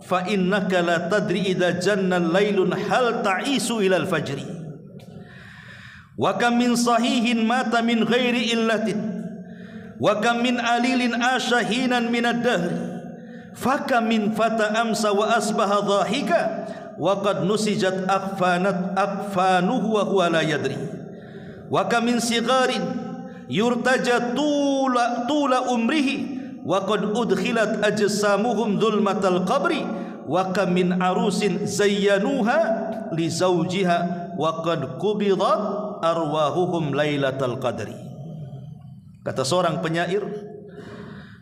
[SPEAKER 1] fa innaka la tadri idza janna lailun hal ta'isu ilal fajri. Wa kam min sahihin mata min ghairi illatin. Wa kam min alilin asyahinan minad dahri. Fa min fata amsa wa asbaha dhahika wa qad nusijat akfanuhu wa huwa la yadri. Wa kam min sigarin yurtaja tula umrihi wa qad udkhilat ajsamuhum dhulmatal qabri. Wa kam min arusin zayyanuha li zawjiha wa qad qubidat arwahuhum lailatal qadri. Kata seorang penyair,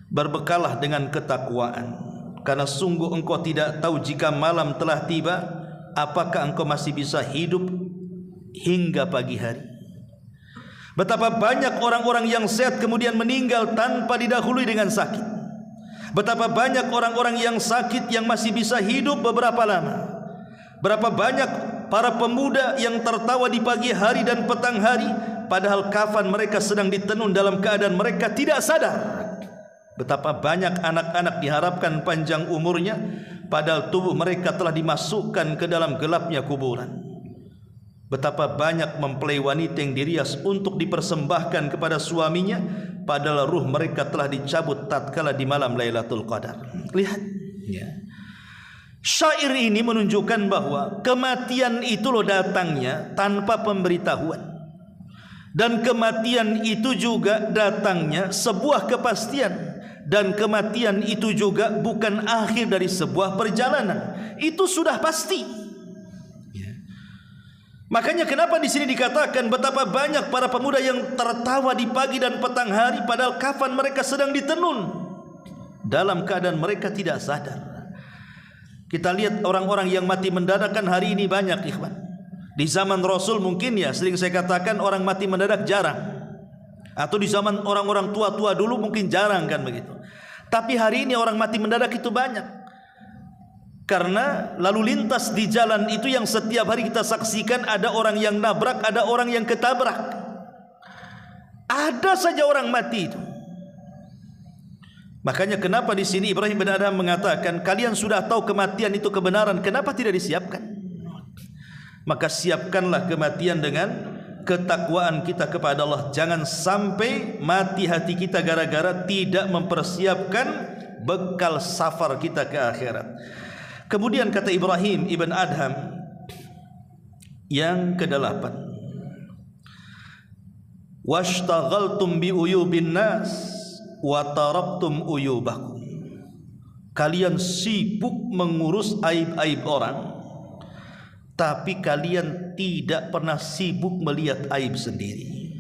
[SPEAKER 1] berbekalah dengan ketakwaan, karena sungguh engkau tidak tahu jika malam telah tiba, apakah engkau masih bisa hidup hingga pagi hari. Betapa banyak orang-orang yang sehat kemudian meninggal tanpa didahului dengan sakit. Betapa banyak orang-orang yang sakit yang masih bisa hidup beberapa lama. Berapa banyak para pemuda yang tertawa di pagi hari dan petang hari, padahal kafan mereka sedang ditenun dalam keadaan mereka tidak sadar. Betapa banyak anak-anak diharapkan panjang umurnya, padahal tubuh mereka telah dimasukkan ke dalam gelapnya kuburan. Betapa banyak mempelai wanita yang dirias untuk dipersembahkan kepada suaminya, padahal ruh mereka telah dicabut tatkala di malam Lailatul Qadar. Lihat, ya. Syair ini menunjukkan bahwa kematian itu loh datangnya tanpa pemberitahuan. Dan kematian itu juga datangnya sebuah kepastian. Dan kematian itu juga bukan akhir dari sebuah perjalanan. Itu sudah pasti. Makanya kenapa di sini dikatakan betapa banyak para pemuda yang tertawa di pagi dan petang hari, padahal kafan mereka sedang ditenun dalam keadaan mereka tidak sadar. Kita lihat orang-orang yang mati mendadak kan hari ini banyak, ikhwan. Di zaman Rasul mungkin ya sering saya katakan orang mati mendadak jarang. Atau di zaman orang-orang tua-tua dulu mungkin jarang kan begitu. Tapi hari ini orang mati mendadak itu banyak. Karena lalu lintas di jalan itu yang setiap hari kita saksikan, ada orang yang nabrak, ada orang yang ketabrak. Ada saja orang mati itu. Makanya kenapa di sini Ibrahim bin Adham mengatakan, kalian sudah tahu kematian itu kebenaran, kenapa tidak disiapkan? Maka siapkanlah kematian dengan ketakwaan kita kepada Allah. Jangan sampai mati hati kita gara-gara tidak mempersiapkan bekal safar kita ke akhirat. Kemudian kata Ibrahim ibn Adham yang ke-8, washtaghaltum bi uyubin nas wa taraktum uyubakum. Kalian sibuk mengurus aib-aib orang, tapi kalian tidak pernah sibuk melihat aib sendiri.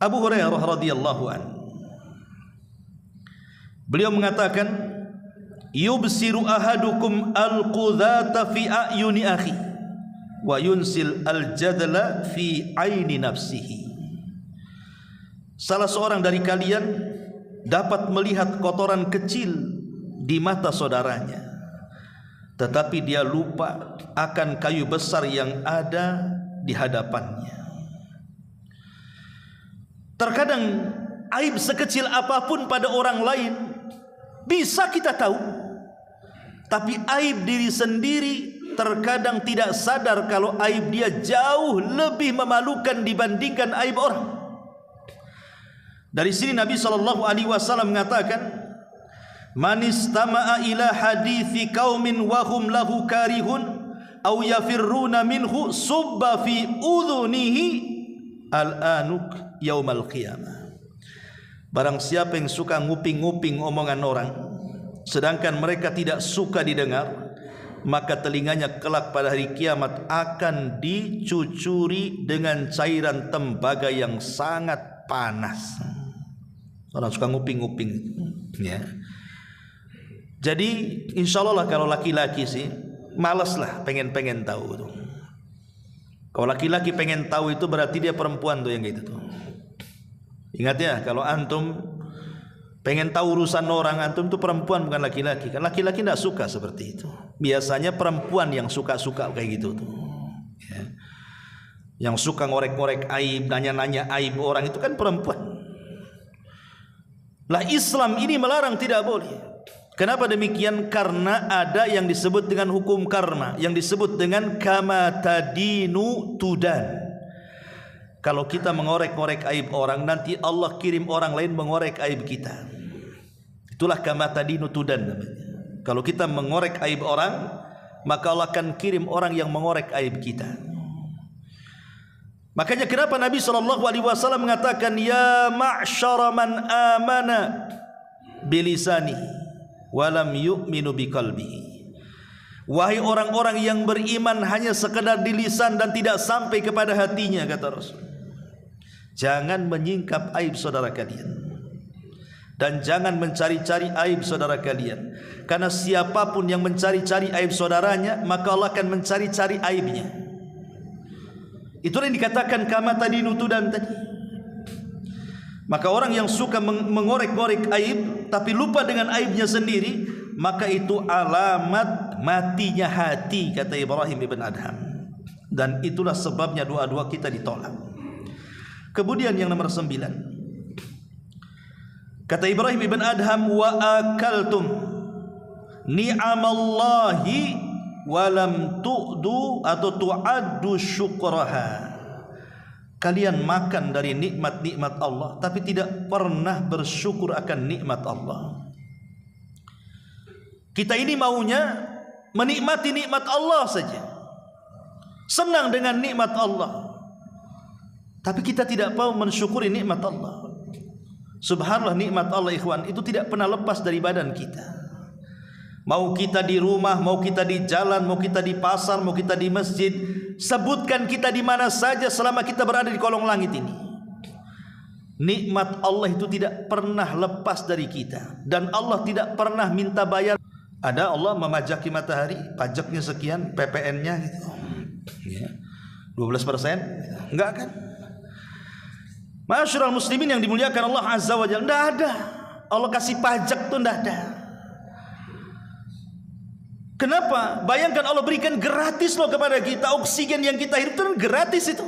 [SPEAKER 1] Abu Hurairah radhiyallahu anhu, beliau mengatakan, yubsiru ahadukum al-qudhata fi a'yuni akhi wa yunsil al-jadla fi aini nafsihi. Salah seorang dari kalian dapat melihat kotoran kecil di mata saudaranya, tetapi dia lupa akan kayu besar yang ada di hadapannya. Terkadang aib sekecil apapun pada orang lain bisa kita tahu, tapi aib diri sendiri terkadang tidak sadar kalau aib dia jauh lebih memalukan dibandingkan aib orang. Dari sini Nabi SAW mengatakan, man istama'a ila hadithi qaumin wa hum lahu karihun aw yafirruna minhu subba fi udhunihi al-anuk yaumal qiyamah. Barang siapa yang suka nguping-nguping omongan orang sedangkan mereka tidak suka didengar, maka telinganya kelak pada hari kiamat akan dicucuri dengan cairan tembaga yang sangat panas. Orang suka nguping-nguping, ya. Jadi insya Allah lah kalau laki-laki sih malas lah pengen tahu tuh. Kalau laki-laki pengen tahu itu berarti dia perempuan tuh yang gitu tuh. Ingat ya, kalau antum pengen tahu urusan orang, antum itu perempuan bukan laki-laki. Kan laki-laki tidak suka seperti itu. Biasanya perempuan yang suka kayak gitu tuh, ya. Yang suka ngorek-ngorek aib, nanya-nanya aib orang itu kan perempuan. Lah Islam ini melarang, tidak boleh. Kenapa demikian? Karena ada yang disebut dengan hukum karma, yang disebut dengan kama tadinu tudan. Kalau kita mengorek-ngorek aib orang, nanti Allah kirim orang lain mengorek aib kita. Itulah kama tadinu tudan namanya. Kalau kita mengorek aib orang, maka Allah akan kirim orang yang mengorek aib kita. Makanya kenapa Nabi SAW mengatakan, ya ma'syara man amana bilisani walam yu'minu biqalbihi. Wahai orang-orang yang beriman hanya sekedar di lisan dan tidak sampai kepada hatinya, kata Rasul, jangan menyingkap aib saudara kalian. Dan jangan mencari-cari aib saudara kalian, karena siapapun yang mencari-cari aib saudaranya, maka Allah akan mencari-cari aibnya. Itulah yang dikatakan kama tadi nutudan tadi. Maka orang yang suka mengorek-ngorek aib tapi lupa dengan aibnya sendiri, maka itu alamat matinya hati, kata Ibrahim ibn Adham. Dan itulah sebabnya doa-doa kita ditolak. Kemudian yang nomor 9, kata Ibrahim ibn Adham, wa akaltum ni'amallahi walam tu'du atau tu'addu syukraha. Kalian makan dari nikmat-nikmat Allah tapi tidak pernah bersyukur akan nikmat Allah. Kita ini maunya menikmati nikmat Allah saja, senang dengan nikmat Allah, tapi kita tidak mau mensyukuri nikmat Allah. Subhanallah, nikmat Allah ikhwan itu tidak pernah lepas dari badan kita. Mau kita di rumah, mau kita di jalan, mau kita di pasar, mau kita di masjid, sebutkan kita di mana saja selama kita berada di kolong langit ini, nikmat Allah itu tidak pernah lepas dari kita. Dan Allah tidak pernah minta bayar. Ada Allah memajaki matahari, pajaknya sekian, PPN-nya gitu, ya, 12%, enggak kan? Masyarul muslimin yang dimuliakan Allah Azza wa Jalla, enggak ada. Allah kasih pajak tuh enggak ada. Kenapa? Bayangkan Allah berikan gratis loh kepada kita. Oksigen yang kita hirup itu gratis itu.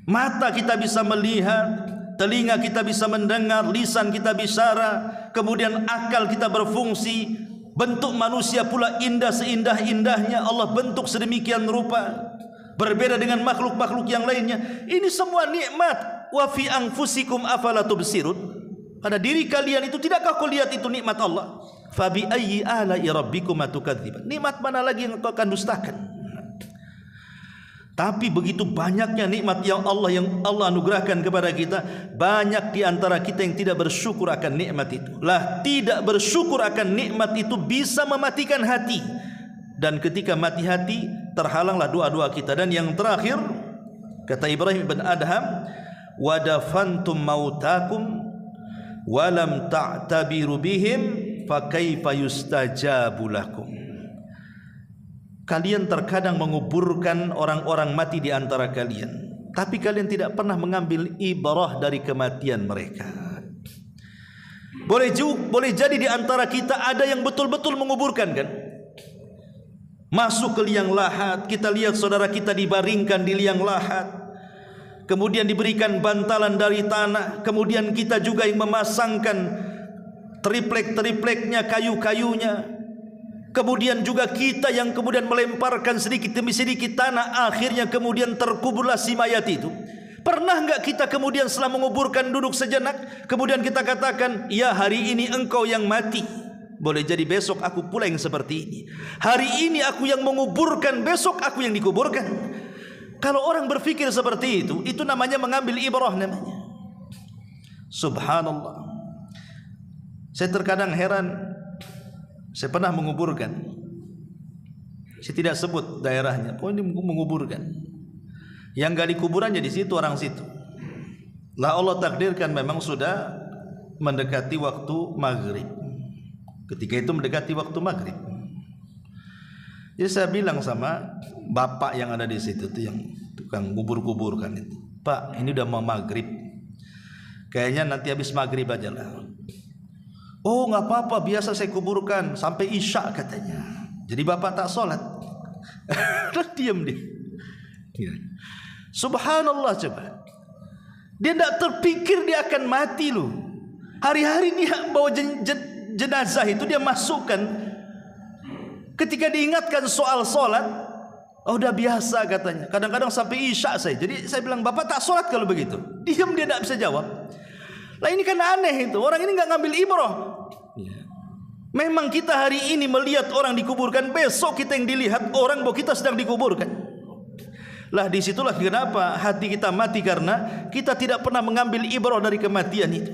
[SPEAKER 1] Mata kita bisa melihat, telinga kita bisa mendengar, lisan kita bicara, kemudian akal kita berfungsi. Bentuk manusia pula indah seindah-indahnya. Allah bentuk sedemikian rupa, berbeda dengan makhluk-makhluk yang lainnya. Ini semua nikmat. Wa fi anfusikum afala tubsirun. Pada diri kalian itu tidakkah kau lihat itu nikmat Allah? Fa bi ayyi ala'i rabbikum atukadziban. Nikmat mana lagi yang kau akan dustakan? Tapi begitu banyaknya nikmat yang Allah anugerahkan kepada kita, banyak di antara kita yang tidak bersyukur akan nikmat itu. Lah, tidak bersyukur akan nikmat itu bisa mematikan hati. Dan ketika mati hati, terhalanglah doa-doa kita. Dan yang terakhir, kata Ibrahim bin Adham, wadafantum mautakum walam ta'tabiru bihim fakaifa yustajabu lakum. Kalian terkadang menguburkan orang-orang mati di antara kalian, tapi kalian tidak pernah mengambil ibrah dari kematian mereka. Boleh jadi di antara kita ada yang betul-betul menguburkan, kan? Masuk ke liang lahat, kita lihat saudara kita dibaringkan di liang lahat, kemudian diberikan bantalan dari tanah, kemudian kita juga yang memasangkan triplek-tripleknya, kayu-kayunya, kemudian juga kita yang kemudian melemparkan sedikit demi sedikit tanah, akhirnya kemudian terkuburlah si mayat itu. Pernah enggak kita kemudian setelah menguburkan duduk sejenak, kemudian kita katakan, ya hari ini engkau yang mati, boleh jadi besok aku pula yang seperti ini. Hari ini aku yang menguburkan, besok aku yang dikuburkan. Kalau orang berpikir seperti itu namanya mengambil ibrah namanya. Subhanallah. Saya terkadang heran. Saya pernah menguburkan. Saya tidak sebut daerahnya. Pokoknya menguburkan. Yang gali kuburannya di situ orang situ. Lah Allah takdirkan memang sudah mendekati waktu maghrib. Ketika itu mendekati waktu maghrib. Jadi saya bilang sama bapak yang ada di situ tuh, yang tukang kubur-kuburkan itu, Pak, ini udah mau maghrib. Kayaknya nanti habis maghrib aja lah. Oh nggak apa-apa, biasa saya kuburkan sampai isya katanya. Jadi bapak tak sholat. Terus diam dia. Subhanallah, coba. Dia tidak terpikir dia akan mati loh. Hari-hari dia bawa jenazah itu dia masukkan. Ketika diingatkan soal sholat, oh udah biasa katanya. Kadang-kadang sampai isya saya. Jadi saya bilang, bapak tak sholat kalau begitu? Diam, dia tidak bisa jawab. Lah ini kan aneh itu. Orang ini nggak ngambil ibrah. Memang kita hari ini melihat orang dikuburkan, besok kita yang dilihat orang bahwa kita sedang dikuburkan. Lah disitulah kenapa hati kita mati, karena kita tidak pernah mengambil ibrah dari kematian itu.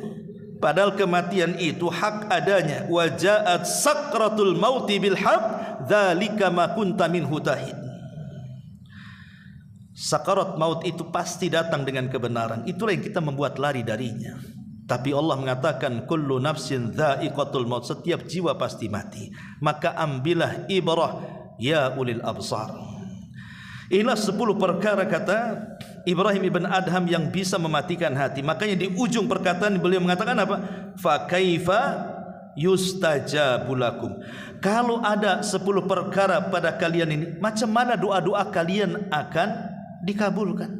[SPEAKER 1] Padahal kematian itu hak adanya. Wa ja'at sakratul mauti bil haq dzalika ma kunta minhu tahid. Sakarat maut itu pasti datang dengan kebenaran. Itulah yang kita membuat lari darinya. Tapi Allah mengatakan kullu nafsin dha'iqatul maut, setiap jiwa pasti mati. Maka ambillah ibrah ya ulil absar. Inilah 10 perkara kata Ibrahim ibn Adham yang bisa mematikan hati. Makanya di ujung perkataan beliau mengatakan apa? Fa kaifa yustajabu lakum. Kalau ada 10 perkara pada kalian ini, macam mana doa-doa kalian akan dikabulkan?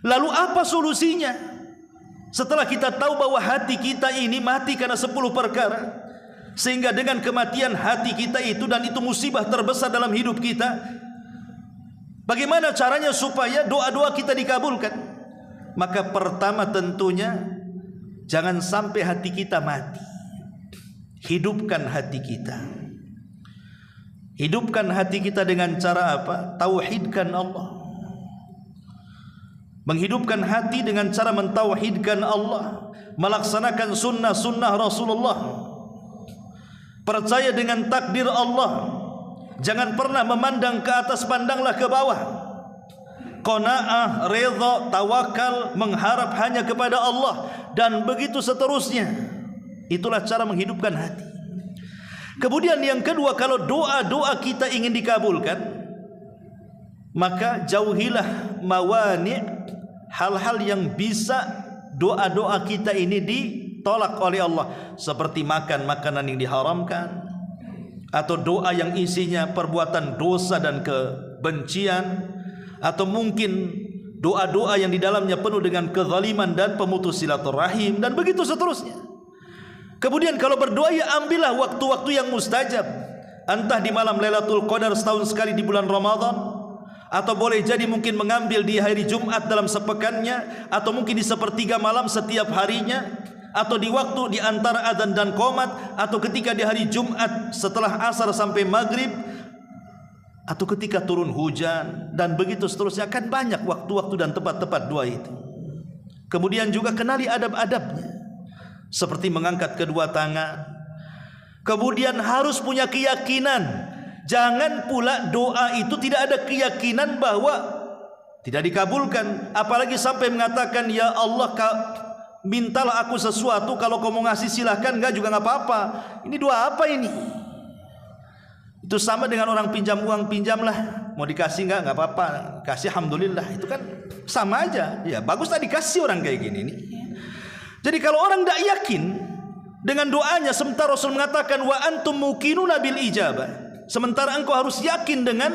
[SPEAKER 1] Lalu apa solusinya? Setelah kita tahu bahwa hati kita ini mati karena 10 perkara, sehingga dengan kematian hati kita itu, dan itu musibah terbesar dalam hidup kita, bagaimana caranya supaya doa-doa kita dikabulkan? Maka pertama tentunya jangan sampai hati kita mati. Hidupkan hati kita. Hidupkan hati kita dengan cara apa? Tauhidkan Allah. Menghidupkan hati dengan cara mentauhidkan Allah, melaksanakan sunnah-sunnah Rasulullah, percaya dengan takdir Allah, jangan pernah memandang ke atas, pandanglah ke bawah. Qanaah, redha, tawakal, mengharap hanya kepada Allah, dan begitu seterusnya. Itulah cara menghidupkan hati. Kemudian yang kedua, kalau doa-doa kita ingin dikabulkan, maka jauhilah mawani', hal-hal yang bisa doa-doa kita ini ditolak oleh Allah, seperti makan makanan yang diharamkan, atau doa yang isinya perbuatan dosa dan kebencian, atau mungkin doa-doa yang di dalamnya penuh dengan kezaliman dan pemutus silaturahim, dan begitu seterusnya. Kemudian kalau berdoa, ya ambillah waktu-waktu yang mustajab, entah di malam Lailatul Qadar setahun sekali di bulan Ramadan, atau boleh jadi mungkin mengambil di hari Jumat dalam sepekannya, atau mungkin di sepertiga malam setiap harinya, atau di waktu di antara adzan dan qomat, atau ketika di hari Jumat setelah asar sampai maghrib, atau ketika turun hujan, dan begitu seterusnya. Kan banyak waktu-waktu dan tempat-tempat doa itu. Kemudian juga kenali adab-adabnya, seperti mengangkat kedua tangan. Kemudian harus punya keyakinan. Jangan pula doa itu tidak ada keyakinan bahwa tidak dikabulkan, apalagi sampai mengatakan, ya Allah, mintalah aku sesuatu, kalau kau mau ngasih silahkan, enggak juga enggak apa-apa. Ini doa apa ini? Itu sama dengan orang pinjam uang, pinjamlah, mau dikasih enggak apa-apa, kasih alhamdulillah. Itu kan sama aja. Ya bagus tadi kasih orang kayak gini nih. Jadi kalau orang tidak yakin dengan doanya, sementara Rasul mengatakan wa antum muqinuna bil ijabah, sementara engkau harus yakin dengan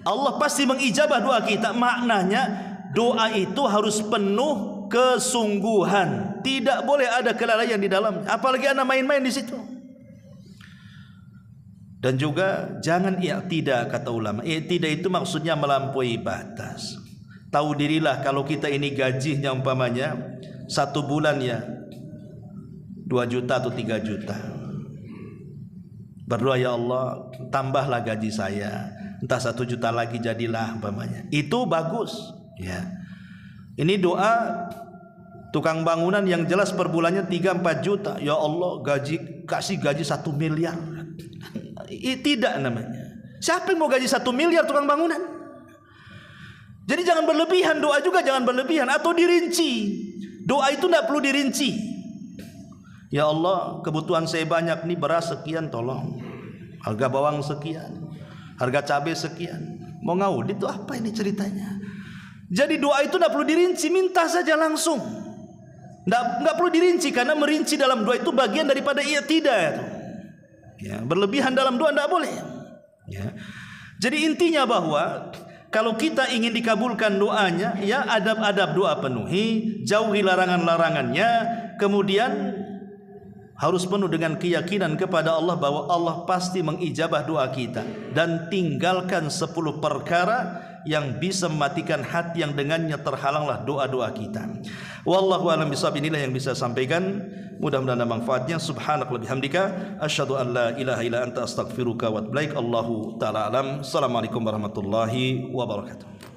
[SPEAKER 1] Allah pasti mengijabah doa kita, maknanya doa itu harus penuh kesungguhan, tidak boleh ada kelalaian di dalamnya, apalagi ada main-main di situ. Dan juga jangan i'tidah, kata ulama. I'tidah itu maksudnya melampaui batas. Tahu dirilah kalau kita ini gajinya umpamanya 1 bulan ya 2 juta atau 3 juta. Berdoa, ya Allah tambahlah gaji saya, entah 1 juta lagi jadilah umpamanya. Itu bagus ya. Ini doa tukang bangunan yang jelas per bulannya 3-4 juta. Ya Allah kasih gaji 1 miliar. Tidak namanya. Siapa yang mau gaji 1 miliar tukang bangunan? Jadi jangan berlebihan, doa juga jangan berlebihan, atau dirinci. Doa itu tidak perlu dirinci. Ya Allah, kebutuhan saya banyak nih, beras sekian tolong, harga bawang sekian, harga cabai sekian. Mau ngaudit itu apa ini ceritanya? Jadi doa itu tidak perlu dirinci, minta saja langsung. Tidak perlu dirinci, karena merinci dalam doa itu bagian daripada i'tidah. Ya, berlebihan dalam doa tidak boleh. Ya. Jadi intinya bahwa kalau kita ingin dikabulkan doanya, ya adab-adab doa penuhi, jauhi larangan-larangannya, kemudian harus penuh dengan keyakinan kepada Allah bahwa Allah pasti mengijabah doa kita, dan tinggalkan 10 perkara yang bisa mematikan hati yang dengannya terhalanglah doa-doa kita. Wallahu a'lam bishawab. Inilah yang bisa sampaikan, mudah-mudahan ada manfaatnya. Subhanakallahumma bihamdika asyhadu an la ilaha illa anta astaghfiruka wa atubu ilaik. Allahu taala alam. Assalamualaikum warahmatullahi wabarakatuh.